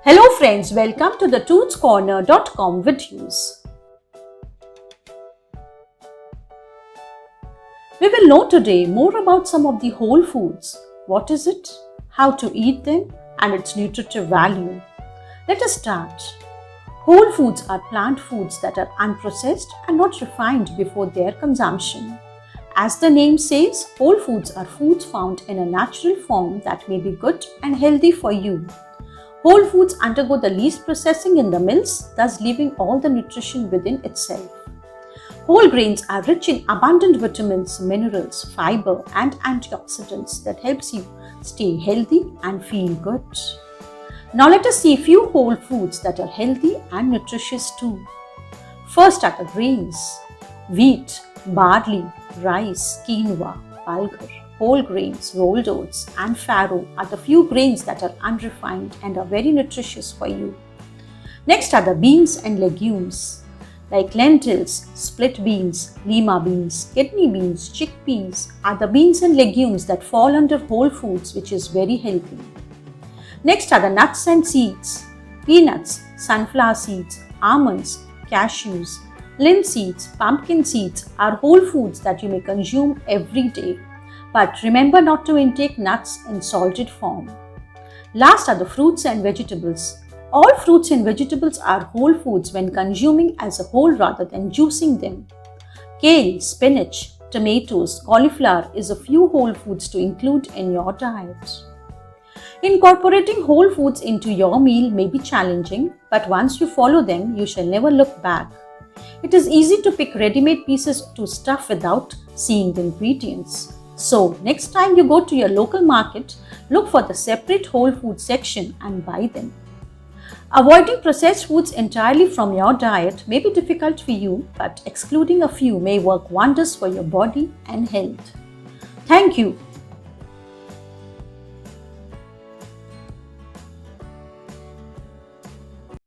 Hello friends, welcome to the toothscorner.com videos. We will know today more about some of the whole foods. What is it, how to eat them, and its nutritive value. Let us start. Whole foods are plant foods that are unprocessed and not refined before their consumption. As the name says, whole foods are foods found in a natural form that may be good and healthy for you. Whole foods undergo the least processing in the mills, thus leaving all the nutrition within itself. Whole grains are rich in abundant vitamins, minerals, fiber, and antioxidants that helps you stay healthy and feel good. Now let us see a few whole foods that are healthy and nutritious too. First are the grains. Wheat, barley, rice, quinoa, bulgur, whole grains, rolled oats, and farro are the few grains that are unrefined and are very nutritious for you. Next are the beans and legumes like lentils, split beans, lima beans, kidney beans, chickpeas are the beans and legumes that fall under whole foods, which is very healthy. Next are the nuts and seeds, peanuts, sunflower seeds, almonds, cashews, linseeds, pumpkin seeds are whole foods that you may consume every day. But remember not to intake nuts in salted form. Last are the fruits and vegetables. All fruits and vegetables are whole foods when consuming as a whole rather than juicing them. Kale, spinach, tomatoes, cauliflower is a few whole foods to include in your diet. Incorporating whole foods into your meal may be challenging, but once you follow them, you shall never look back. It is easy to pick ready-made pieces to stuff without seeing the ingredients. So, next time you go to your local market, look for the separate whole food section and buy them. Avoiding processed foods entirely from your diet may be difficult for you, but excluding a few may work wonders for your body and health. Thank you